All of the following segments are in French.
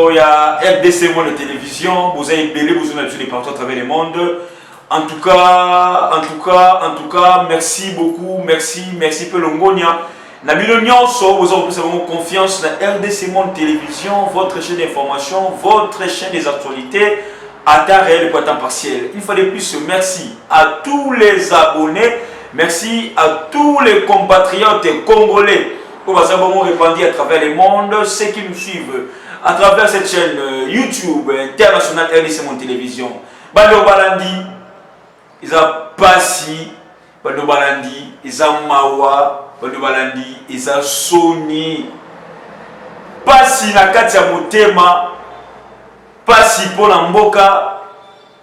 il y a RDC Monde Télévision, vous avez belé, vous avez les partout à travers le monde. En tout cas, merci beaucoup, merci Pelongonia. Nabilonion, vous avez vraiment confiance dans RDC Monde Télévision, votre chaîne d'information, votre chaîne des actualités à temps réel et à temps partiel. Il fallait plus merci à tous les abonnés, merci à tous les compatriotes congolais pour avoir répandu à travers le monde, ceux qui nous suivent à travers cette chaîne YouTube internationale RDC Monde Télévision. Balo Balandi, ils ont Passi, Balo Balandi, ils ont Mawa, Balo Balandi, ils ont Sony. Passi na Katia Motema, Passi pour la Mboka,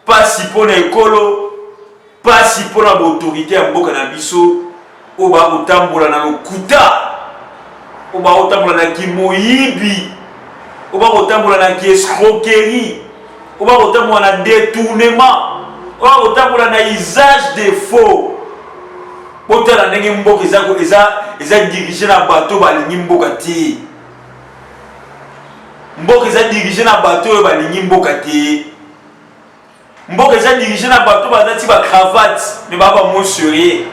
Passi pour l'écolo, Passi pour l'autorité à Mboka na biso, Oba Otambola na Lokuta. Oba otambola na ki moyibi, oba otambola na ki escroquerie, oba otambola na détournement, oba otambola na usage de faux. Botala ndenge mboka eza dirigé na bateau balingi mboka te. Mboka eza dirigé na bateau balingi mboka te. Mboka eza dirigé na bateau bazati ba cravate mais baba mo sérieux.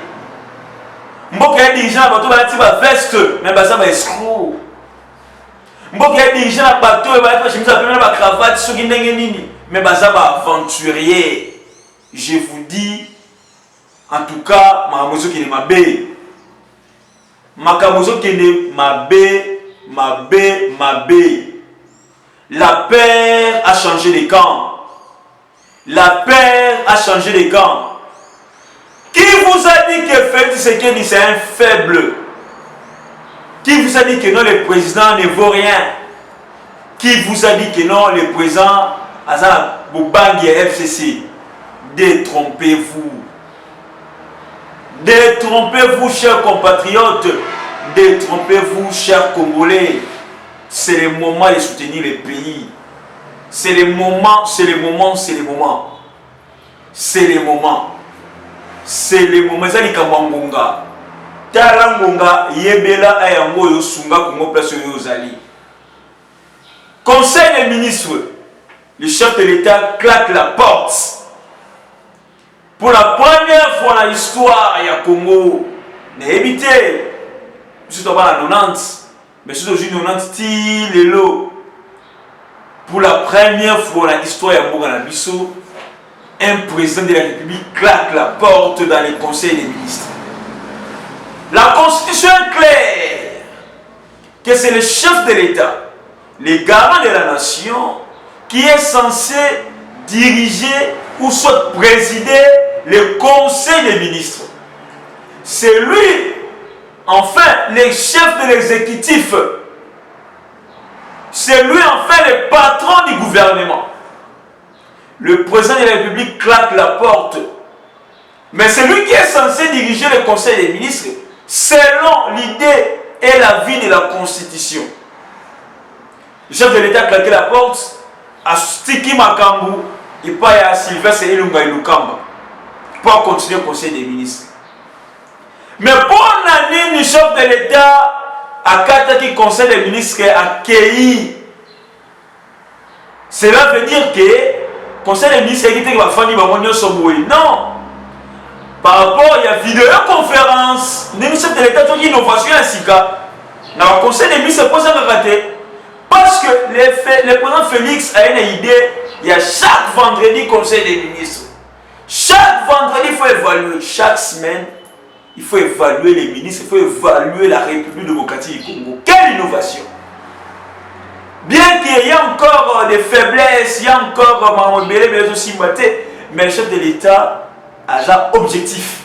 Mboka ya dirigé na bateau balati ba veste mais baza ba escroc. Mboka ya dirigé na bateau balati ba chemise na ba cravate soki ndenge nini mais baza ba aventurier. Je vous dis en tout cas makamozo kene mabe. Makamozo kene mabe. La paix a changé les camps. La paix a changé les camps. Qui vous a dit que Félix Tshisekedi c'est un faible? Qui vous a dit que non, le président ne vaut rien? Qui vous a dit que non, le président Azana Boubangi FCC? Détrompez-vous. Détrompez-vous, chers compatriotes. Détrompez-vous, chers Congolais. C'est le moment de soutenir le pays. C'est le moment. C'est le moment. Ezali Kamangonga. Tarangonga yebela ayango yosunga Congo place yozali. Conseil des ministres, le chef de l'État claque la porte. Pour la première fois dans l'histoire ya Congo, n'ébité. Surtout pas la 90, mais surtout aujourd'hui 90 ti lelo. Pour la première fois dans l'histoire ya Mboka na biso, un président de la République claque la porte dans les conseils des ministres. La Constitution est claire que c'est le chef de l'État, le garant de la nation, qui est censé diriger ou soit présider le conseil des ministres. C'est lui, enfin, le chef de l'exécutif. C'est lui, enfin, le patron du gouvernement. Le président de la République claque la porte. Mais c'est lui qui est censé diriger le conseil des ministres selon l'idée et la vie de la Constitution. Le chef de l'État a claqué la porte à Stiki Makambu et pas à Sylvestre Ilunga Ilukamba pour continuer le conseil des ministres. Mais pour l'année, le chef de l'État a claqué le conseil des ministres à Kéi. Cela veut dire que conseil des ministres non. Par rapport à la vidéoconférence, le chef de l'État a dit innovation ainsi que le conseil des ministres pose un raté. Parce que le président Félix a une idée, il y a chaque vendredi conseil des ministres. Chaque vendredi, il faut évaluer. Chaque semaine, il faut évaluer les ministres, il faut évaluer la République démocratique du Congo. Quelle innovation! Bien qu'il y ait encore des faiblesses, il y a encore mais le chef de l'État a un objectif,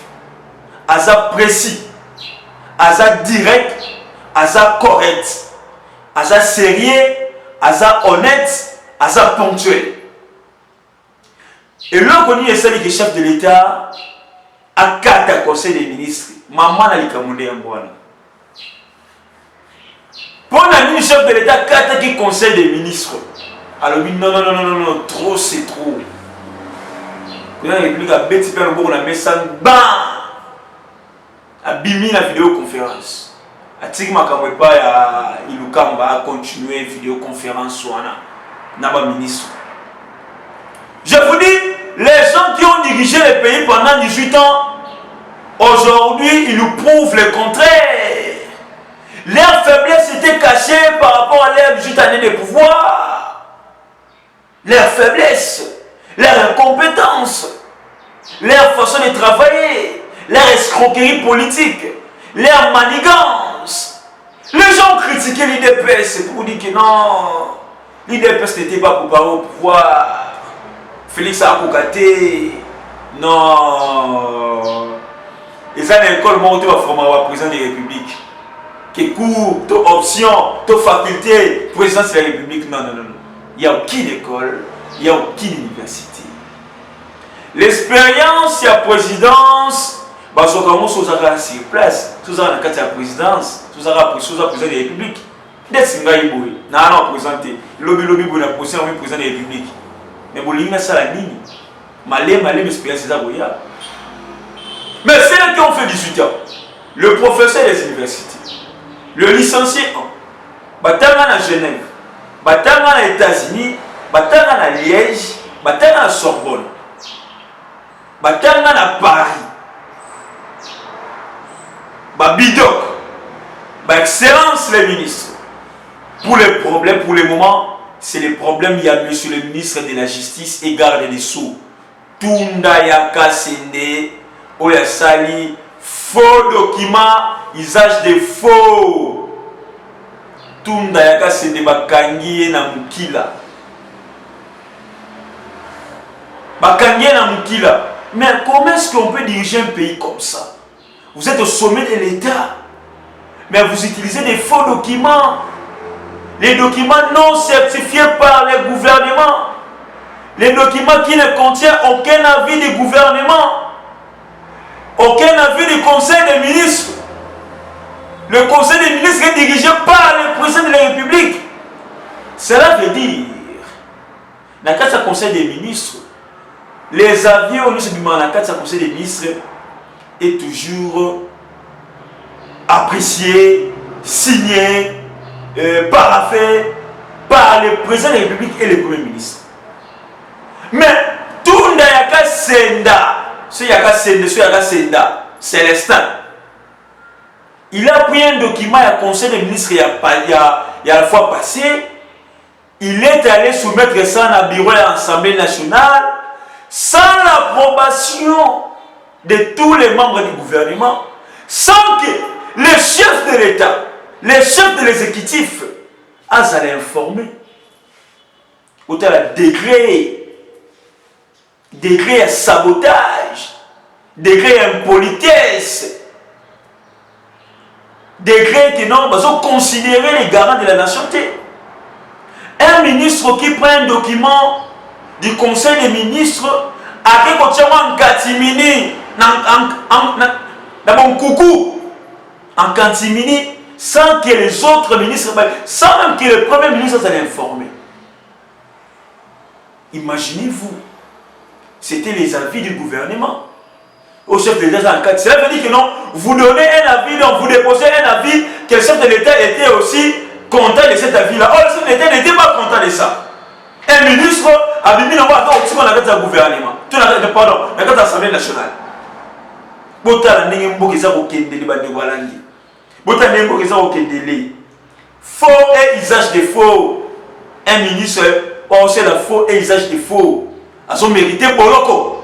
a un précis, a un direct, a un correct, a un sérieux, a un honnête, a un ponctuel. Et là, on est celui qui est chef de l'État a 4 conseils des ministres. Maman n'a pas de pour le chef de l'État, 4 qui conseille des ministres. Alors, non, trop c'est trop. La République a bêti pour la message, bam! A bimi la vidéoconférence. atiki makambo pas ya Ilukamba a continuer vidéoconférence na ministre. Je vous dis, les gens qui ont dirigé le pays pendant 18 ans, aujourd'hui, ils nous prouvent le contraire. Leur faiblesse était cachée par rapport à leurs 18 années de pouvoir. Leur faiblesse, leur incompétence, leur façon de travailler, leur escroquerie politique, leur manigance. Les gens critiquaient l'IDPS pour dire que non, l'IDPS n'était pas préparé au pouvoir. Félix Akokate, non. Et ça, l'école, moi, tu vas former le président de la République. Qui cours, ton option, ton faculté, président de la République. Non, non, non. Il n'y a aucune école, il n'y a aucune université. L'expérience, il y a présidence, bah, ce qu'on a sur place, tout ça, dans la présidence, tout ça, président de la République. Dès que c'est un boy, non, présenté. Lobby, pour la président de la République. Mais vous avez ça la ligne. Malé, l'expérience, c'est ça. Mais c'est là qui ont fait 18 ans. Le professeur des universités, le licencié 1, Batanga à Genève, Batanga aux États-Unis, Batanga à Liège, Batanga à Sorbonne, Batanga à Paris, Bidoc, Excellence les ministres. Pour les problèmes, pour le moment, c'est le problème. Il y a monsieur le ministre de la Justice et garde des Sceaux. Tunda Yaka Sende, Oyasali, faux documents, usage de faux. Tunda Yaka Sende Bakangi na Mukila. Bakangi na Mukila. Mais comment est-ce qu'on peut diriger un pays comme ça? Vous êtes au sommet de l'État, mais vous utilisez des faux documents. Les documents non certifiés par le gouvernement. Les documents qui ne contiennent aucun avis du gouvernement. Aucun avis du Conseil des ministres. Le Conseil des ministres est dirigé par le président de la République. Cela veut dire, dans le cadre du Conseil des ministres, les avis au niveau du Conseil des ministres est toujours apprécié, signé, paraphé par le président de la République et le Premier ministre. Mais tout Ndayaka Senda, ce Yaka Senda, Célestin, il a pris un document au Conseil des ministres il y a la fois passée. Il est allé soumettre ça dans le bureau de l'Assemblée nationale sans l'approbation de tous les membres du gouvernement, sans que le chef de l'État, le chef de l'exécutif, a informé. Autant degré à sabotage, degré à impolitesse, degré que non, ils ont considéré les garants de la nationalité. Un ministre qui prend un document du Conseil des ministres a qui contient en catimini, dans mon coucou, en catimini, sans que les autres ministres, sans même que le Premier ministre soit informé. Imaginez-vous, c'était les avis du gouvernement au chef de l'État. Cela veut dire que non, vous donnez un avis, donc vous déposez un avis que le chef de l'État était aussi content de cet avis-là. Or, le chef de l'État n'était pas content de ça. Un ministre a mis dans le gouvernement, pardon, dans l'Assemblée nationale. Faux et usage de faux. Un ministre, c'est la faux et usage de faux. Ils ont mérité Boloko.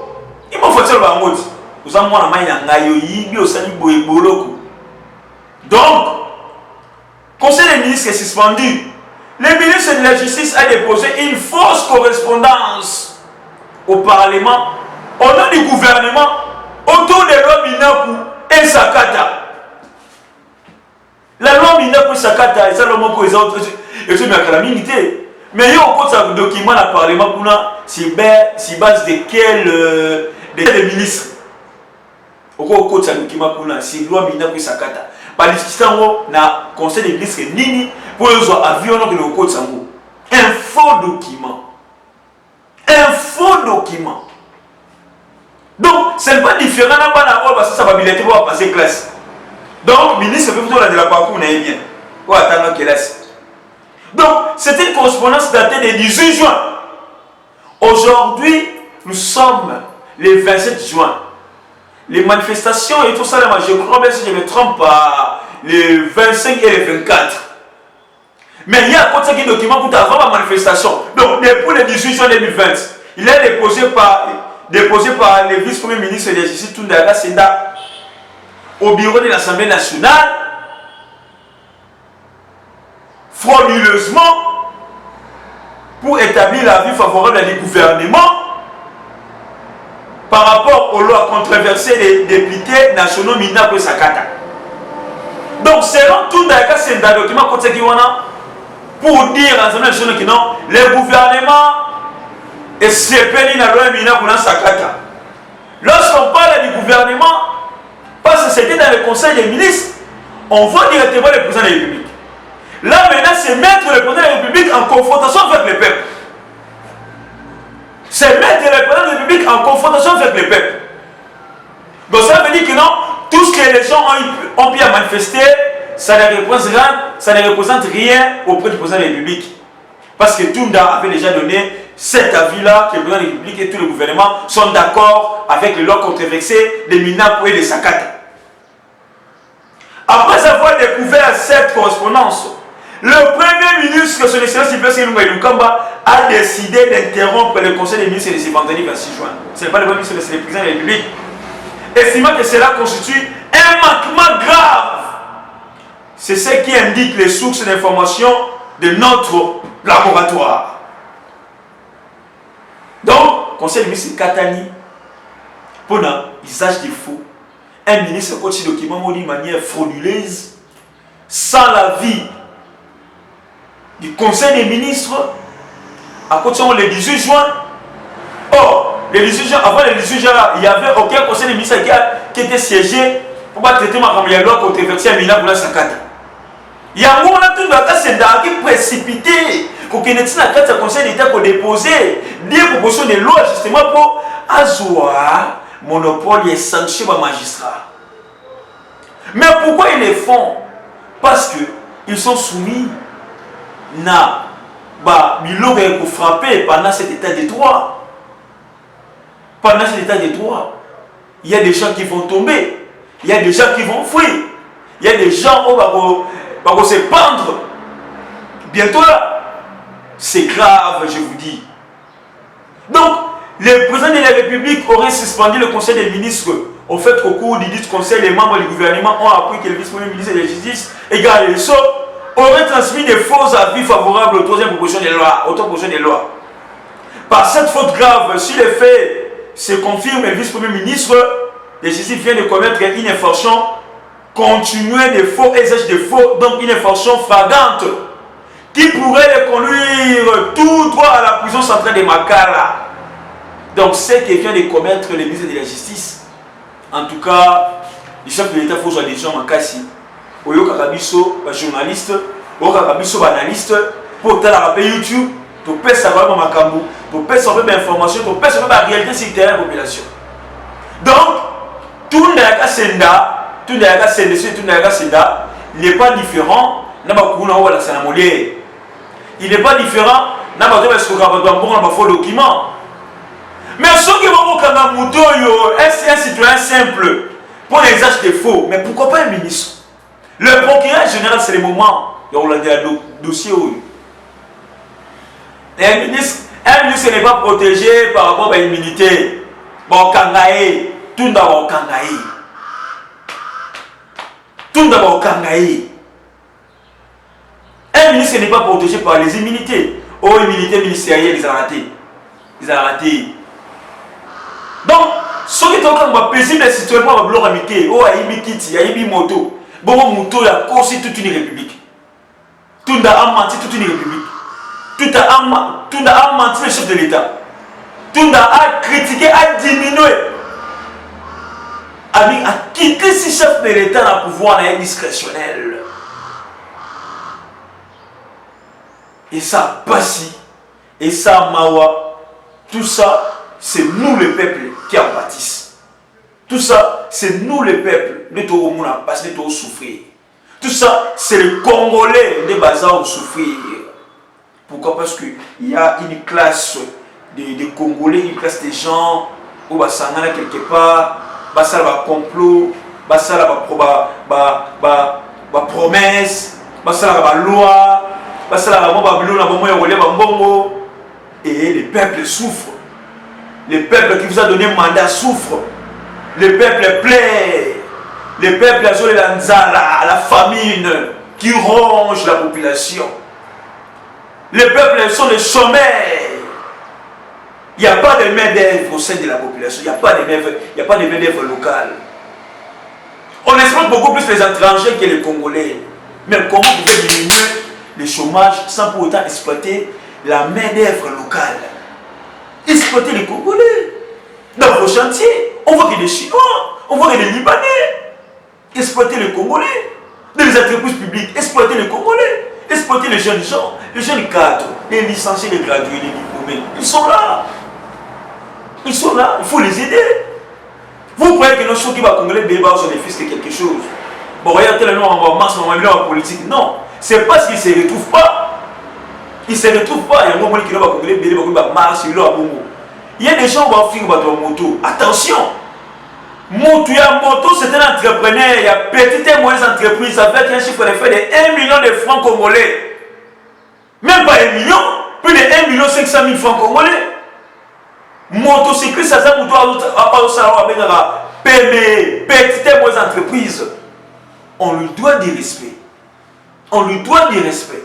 Il m'a fait le mot. Vous avez donc, Conseil des ministres est suspendu. Le ministre de la Justice a déposé une fausse correspondance au Parlement, au nom du gouvernement, autour de la loi Minapu et Sakata. La loi Minapu et Sakata, c'est le mot que les autres, mais il y a un document dans le Parlement, c'est base de quel ministre. Au cours de ce document, c'est la loi Minapu et Sakata. Par l'existence na Conseil des ministres nini pour les avions que le code sango. Un faux document. Un faux document. Donc, ce n'est pas différent parce que ça va passer classe. Donc, ministre peut plutôt la de la parcours, on est bien. Ou attendre qu'elle laisse. Donc, c'était une correspondance datée du 18 juin. Aujourd'hui, nous sommes le 27 juin. Les manifestations et tout ça, je crois bien si je me trompe pas, les 25 et les 24. Mais il y a un document pour avant la manifestation. Donc, depuis le 18 juin 2020, il est déposé par le vice-premier ministre de la Justice, Toundara Senda, au bureau de l'Assemblée nationale, frauduleusement, pour établir l'avis favorable du gouvernement par rapport aux lois controversées des députés nationaux Mina pour Sakata. Donc, selon Toundara Senda, document pour dire à l'Assemblée nationale que non, le gouvernement est séparé dans la loi Mina pour Sakata. Lorsqu'on parle du gouvernement, parce que c'était dans le conseil des ministres, on voit directement le président de la République. Là maintenant, c'est mettre le président de la République en confrontation avec le peuple. C'est mettre le président de la République en confrontation avec le peuple. Donc ça veut dire que non, tout ce que les gens ont pu manifester, ça ne représente rien auprès du président de la République. Parce que Tounda avait déjà donné cet avis-là, que le président de la République et tout le gouvernement sont d'accord avec les lois controversées de Minapo et de Sakata. Après avoir découvert cette correspondance, le premier ministre de son excellence Sylvestre Ilunga a décidé d'interrompre le conseil des ministres de ce vendredi 26 juin. Ce n'est pas le premier ministre, c'est le président de la République. Estimant que cela constitue un manquement grave. C'est ce qui indique les sources d'information de notre laboratoire. Donc, conseil des ministres Katani, pour un usage des faux, un ministre a ce document d'une manière frauduleuse, sans l'avis du conseil des ministres, à côté le 18 juin. Or, le 18 juin, avant le 18 juin, il n'y avait aucun conseil des ministres qui était siégé pour traiter ma loi controversée à Mina pour la Sakata. Il y a un moment qui est précipité, qu'on ait un conseil d'État pour déposer des propositions de loi justement pour avoir monopole et sanctions par magistrat. Mais pourquoi ils le font? Parce qu'ils sont soumis à Bilog pour frapper pendant cet état de droit. Pendant cet état de droit, il y a des gens qui vont tomber, il y a des gens qui vont fuir, il y a des gens qui vont se pendre. Bientôt là, c'est grave, je vous dis. Donc, le président de la République aurait suspendu le conseil des ministres. Au fait qu'au cours du dit conseil, les membres du gouvernement ont appris que le vice-premier ministre de la Justice, Égal Lesso, aurait transmis des faux avis favorables aux troisième proposition de loi, de loi. Par cette faute grave, si les faits se confirment, le vice-premier ministre de la Justice vient de commettre une infraction continuée de faux, usage de faux, donc une infraction flagrante qui pourrait le conduire tout droit à la prison centrale de Makala. Donc, c'est ce que vient de commettre le ministre de la Justice. En tout cas, le chef de l'État faut jouer des gens en cassi. Oyo Kakabiso, journaliste, Oyo Kakabiso, analyste, pour te la rappeler YouTube, tu peux savoir ma cambo, tu peux savoir l'information, tu peux savoir la réalité sur le terrain de la population. Donc, tout le Senda n'est pas différent. Il n'est pas différent. Dans faux document. Mais ceux qui vont un citoyen simple pour les actes de faux, mais pourquoi pas un ministre? Le procureur général, c'est le moment où on a dit dossier. Un ministre n'est pas protégé par rapport à l'immunité. Bon, Kangaï, tout d'abord Kangaï. Tout d'abord Kangaï. Un ministre n'est pas protégé par les immunités. Oh, immunité ministérielle, ils ont raté. Ils ont raté. Donc, ceux qui sont paisibles, les citoyens vont vouloir amitié. Oh, il y a Kiti, il y a moto. Bon, moto, il y a aussi toute une république. Tout a menti toute une république. Tout a menti le chef de l'État. Tout a critiqué, a diminué. A quitté ce chef de l'État dans le pouvoir discrétionnel. Et ça, Passi, et ça, Mawa, tout ça, c'est nous le peuple qui en bâtissent. Tout ça, c'est nous le peuple. Nous devons parce que nous devons souffrir. Tout ça, c'est les Congolais de bazar souffrir. Pourquoi? Parce qu'il y a une classe de Congolais, une classe de gens où bah sangana quelque part, bah ça va complot, bah ça va promesse, bah ça va loi, bah ça va bongo. Et le peuple souffre. Le peuple qui vous a donné mandat souffre. Le peuple plaît. Le peuple a la nzala, la famine qui ronge la population. Les peuples sont des chômeurs. Il n'y a pas de main-d'œuvre au sein de la population. Il n'y a pas de main-d'œuvre locale. On exploite beaucoup plus les étrangers que les Congolais. Mais comment vous pouvez diminuer le chômage sans pour autant exploiter la main-d'œuvre locale? Exploiter les Congolais. Dans vos chantiers, on voit qu'il y a des Chinois, on voit qu'il y a des Libanais. Exploiter les Congolais. Dans les entreprises publiques, exploiter les Congolais. Exploiter les jeunes gens, les jeunes cadres, les licenciés, les gradués, les diplômés. Ils sont là. Ils sont là, il faut les aider. Vous croyez que nos gens qui vont Congolais débat sur les fils que quelque chose? Bon, regardez le nom en masse, on va en politique. Non, c'est parce qu'ils ne se retrouvent pas. Ils ne se retrouvent pas. Il y a un moment qui va Congolais débat, il y a des gens qui vont finir dans moto. Attention! Moto, c'est un entrepreneur, il y a petites et moyennes entreprises avec un chiffre d'affaires de 1 million de francs congolais. Même pas 1 million, plus de 1,5 million francs congolais. Motocycliste, ça a PME, petites et moyennes entreprises. On lui doit du respect. On lui doit du respect.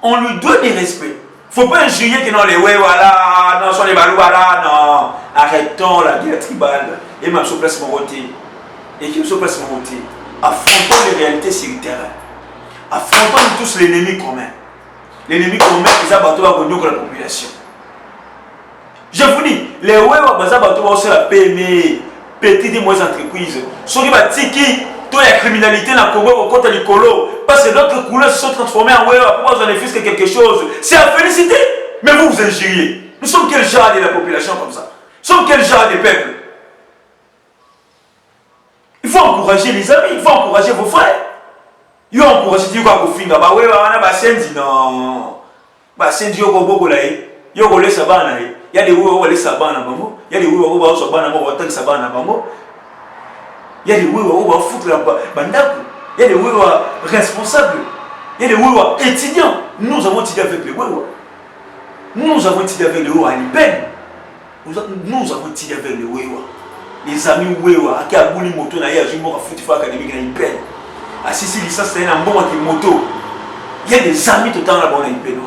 On lui doit du respect. Il ne faut pas injurier que non, les ouais, voilà, non, sont les balous, voilà, non. Arrêtons la guerre tribale. Et même sur place mon côté. Et qui sur place mon côté. Affrontons les réalités sur le terrain. Affrontons tous l'ennemi commun. L'ennemi commun, ils abattent la population. Je vous dis, les ouais, ils abattent aussi la PME, petites et moyennes entreprises. Ceux qui battent qui, toute la criminalité dans le Congo, au côté du Colo, parce que d'autres couleurs se sont transformées en ouais, pour vous en effet quelque chose. C'est à féliciter. Mais vous vous injuriez. Nous sommes quel genre de la population comme ça? Nous sommes quel genre de peuple? Il faut encourager les amis, il faut encourager vos frères. Il faut encourager les gens qui font bah ouais, bah c'est non. Bah c'est Dieu qui a beaucoup là. Il y a des gens il y a des gens qui ont saban na bango, il y a des gens qui ont saban na bango, tant saban na bango. Il y a des gens qui ont foutre la bandako. Il y a des gens qui sont responsables. Il y a des gens qui sont étudiants. Nous avons étudié avec les gens. Nous avons étudié avec les gens à l'IPEN. Nous avons étudié avec les gens. Les amis Wewa, qui a bouli moto na ya jumbo ka foutu fa académique na IPEN. À Sicile licence c'est un bon moto. Il y a des amis tout le temps là-bas na IPEN.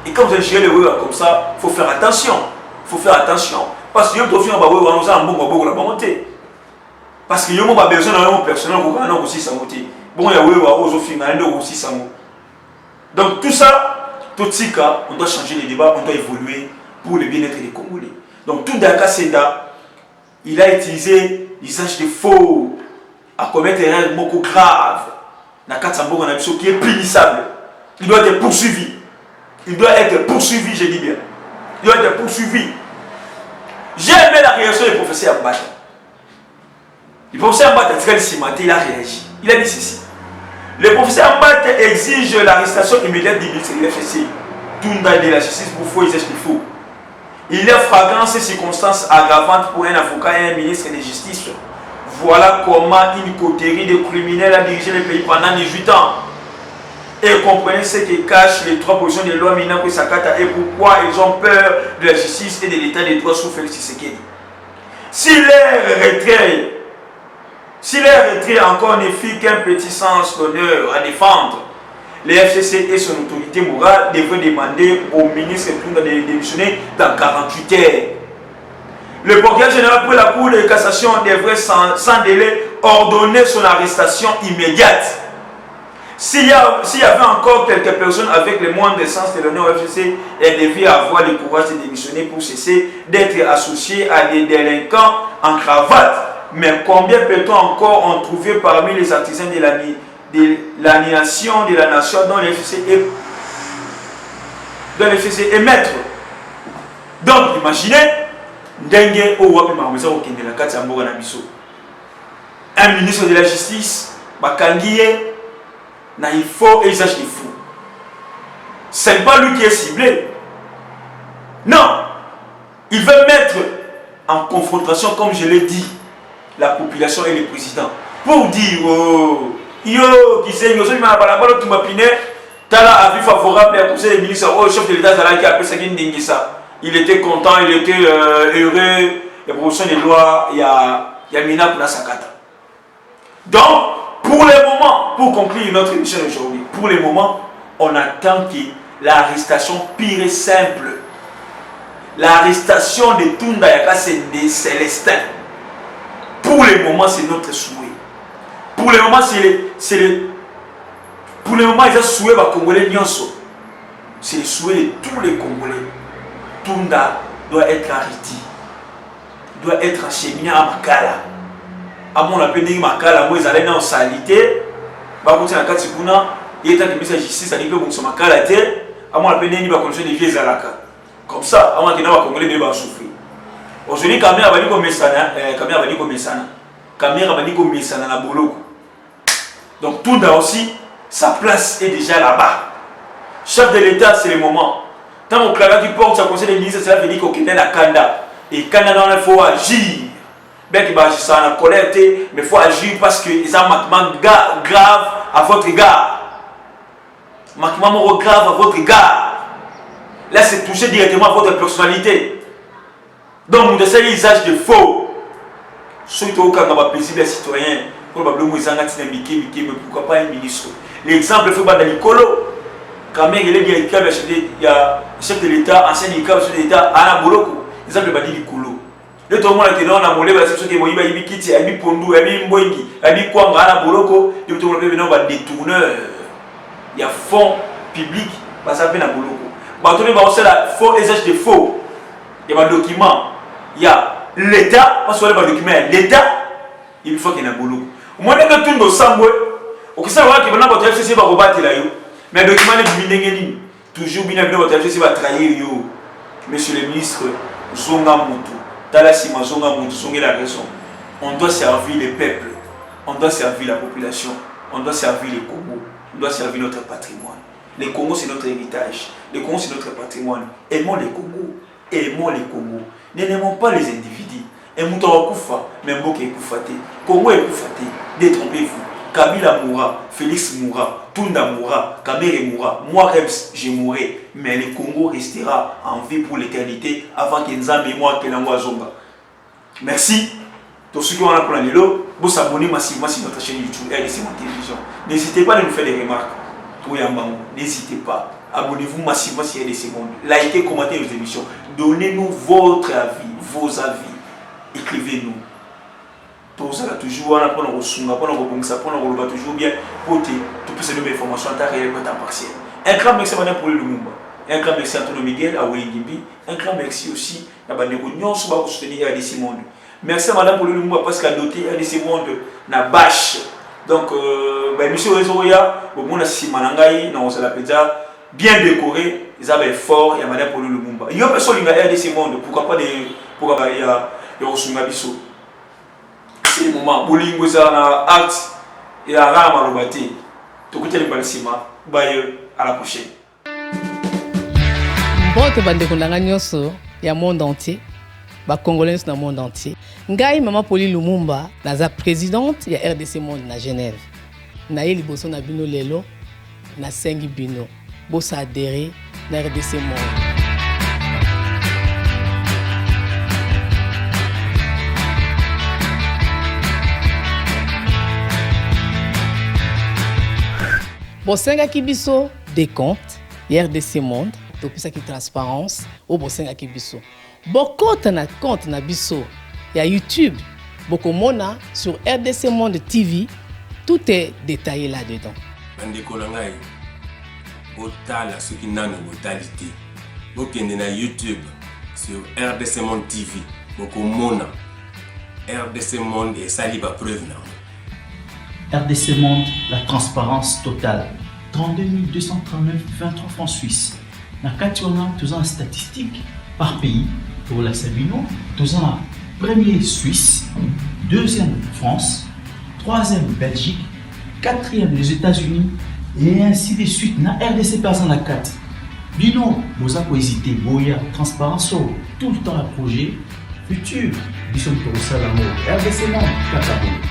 Et quand vous allez gérer les Wewa comme ça, il faut faire attention. Il faut faire attention. Parce que yo to fin ba Wewa nous a un bon la monter. Parce que yo mo ba besoin na personnel ko kana aussi ça monter. Bon ya Wewa ozo fin na ndo aussi ça mo. Donc tout ça, tout tika, on doit changer les débats, on doit évoluer pour le bien-être des Congolais. Donc tout Dakar Senda il a utilisé l'usage de faux à commettre une erreur beaucoup grave. Qui est punissable. Il doit être poursuivi. Il doit être poursuivi, je dis bien. Il doit être poursuivi. J'ai aimé la réaction du professeur Mbata. Le professeur Mbata, il a réagi. Il a dit ceci. Le professeur Mbata exige l'arrestation immédiate du ministre de l'FCC. Tunda de la justice pour faux usage de faux. Il est flagrant ces circonstances aggravantes pour un avocat et un ministre de justice. Voilà comment une coterie de criminels a dirigé le pays pendant 18 ans. Et comprenez ce qui cache les trois positions de loi Minako Sakata et pourquoi ils ont peur de la justice et de l'état des droits sous Félix Tshisekedi. Si leur retrait encore ne fit qu'un petit sens d'honneur à défendre, le FCC et son autorité morale devraient demander au ministre de démissionner dans 48 heures. Le procureur général pour la Cour de cassation devrait sans délai ordonner son arrestation immédiate. S'il y avait encore quelques personnes avec le moindre sens de l'honneur au FCC, elles devaient avoir le courage de démissionner pour cesser d'être associées à des délinquants en cravate. Mais combien peut-on encore en trouver parmi les artisans de l'annihilation de la nation dont le FCC est maître? Donc imaginez Ndenge au wapi makomeza kokende la kati ya mboka na biso. un ministre de la justice, Bakangiye, il faut et usage des fous. Ce n'est pas lui qui est ciblé. Non, il veut mettre en confrontation, comme je l'ai dit, la population et le président. Pour dire, oh, yo, qui sait, Tala avis favorable à conseil des ministres, oh, le chef de l'État qui a appelé ça il était content, il était heureux, la proposition des lois, il y a Mina pour la Sakata. Donc, pour le moment, pour conclure notre émission aujourd'hui, pour le moment, on attend que l'arrestation pire et simple, l'arrestation de Tunda Yaka, c'est des Célestins. Pour le moment, c'est notre souhait. Pour le moment, pour le moment, ils ont souhait les Congolais nyonso. C'est le souhait de tous les Congolais. Tunda doit être arrêté, doit être acheminé à Makala. À mon appel de Makala, moi, ils allaient en salité. Bah, quand il y a un cas de Sikuna, il y a un justice, ça dit que bon, c'est Makala. À mon appel de condition de vieux Zalaka. Comme ça, avant que les Congolais ne souffrir. Aujourd'hui, Kamera va dire comme Messana, Kamera va dire comme Messana. Kamera va dire comme Messana na Boloko. Donc, Tunda aussi, sa place est déjà là-bas. Chef de l'État, c'est le moment. Tant que Clara qui porte sa conseil des ministres, cela veut dire qu'on est à Kanda. Et Kanda, il faut agir. Bien qu'il y ait ça en colère, mais il faut agir parce qu'ils ont un manquement grave à votre égard. Manquement grave à votre égard. Là, c'est toucher directement à votre personnalité. Donc, vous avez l'usage de faux. Surtout quand on va paisible les citoyens, pour le problème, ils ont mais pourquoi pas un ministre. L'exemple, il faut dans l'écolo. Quand même, il y a chef de l'État, ancien chef de l'État, Anna Boloko. Exemple, il dit l'écolo. Le tout le monde a été dans la monnaie, parce que il y a Kiti, il y a Pondu, il y a Mbwengi, il y a Kwanga, Anna Boloko. Le tout le monde va détourner. Il y a fonds publics, parce que ça fait Boloko. Il y a faux usage de faux. Il y a un document. Il y a l'État, parce qu'il y a un document. L'État, il faut qu'il y ait un Boloko. Moi, je suis tout le monde. Ok, ça va qu'il y ait un FCC qui va rebattre là. Mais le document est toujours bien vu votre FCC va trahir. Monsieur le ministre, Zonga Moutou, Talasima Zonga Moutou, Zonga la raison. On doit servir le peuple, on doit servir la population, on doit servir les Congo, on doit servir notre patrimoine. Les Congo, c'est notre héritage. Les Congo, c'est notre patrimoine. Aimons les Congo. Aimons les Congo. N'aimons pas les individus. Aimons Koufa, même Boke Koufate. Congo est Koufate. Détrompez-vous. Kabila mourra, Félix mourra, Tunda mourra, Kamere mourra, moi Rems, je mourrai. Mais le Congo restera en vie pour l'éternité avant que Nzambe et moi que l'angoisse zonga. Merci. Tous ceux qui ont appris à l'élo, vous vous abonnez massivement sur notre chaîne YouTube RDC Monde Télévision. N'hésitez pas à nous faire des remarques. N'hésitez pas. Abonnez-vous massivement sur RDC Monde. Likez, commentez nos émissions. Donnez-nous votre avis, vos avis. Écrivez-nous. Tout ça toujours, on apprend à ressourcer, on a toujours bien pour que tu puisses donner des informations en temps réel et en temps partiel. Un grand merci à pour le Lumumba. Un grand merci à Antonio Miguel, à Willy Gibi. Un grand merci aussi à Bandeko Nyon pour soutenir RDC Monde. Merci à Madame pour le Lumumba parce qu'elle a doté RDC Monde na bâche. Donc, monsieur Rezoya, au monde si Manangaï, on se l'appelle déjà bien décoré, ils avaient fort, il y a Madame pour le Lumumba. Il y a personne qui a RDC Monde, pourquoi pas des. Pourquoi il y a Rosungabiso. C'est le moment, Bolingo Zana, Acte et à Rama Robati. Tout le monde à la prochaine. Bon, tu vas découvrir le monde entier. Les Congolais dans le monde entier. Ngai Maman Pauline Lumumba, la présidente de RDC Monde à Genève. Naye liboso na bino lelo, na sengi bino. Bosa adhéré na RDC Monde. Bosenga Kibiso des comptes, RDC Monde, tout ça qui transparence, ou Bosenga Kibiso. Beaucoup na compte na biso, il y a YouTube, beaucoup mona sur RDC Monde TV, tout est détaillé là-dedans. Bandeko nangai, botala ce qui n'a brutalité. Bokende na YouTube sur RDC Monde TV, beaucoup mona RDC Monde et saliba preuve na. RDC Monde, la transparence totale. 32 239 23 francs suisses. Na Kationa, tous en statistiques par pays. Pour la Sabino, tous en premier Suisse, deuxième France, troisième Belgique, quatrième les États-Unis et ainsi de suite. Na RDC personne la 4. Bino, vous avez hésité, Boya, transparence, tout le temps à projet futur. Nous sommes pour ça l'amour. RDC Monde, Katabo.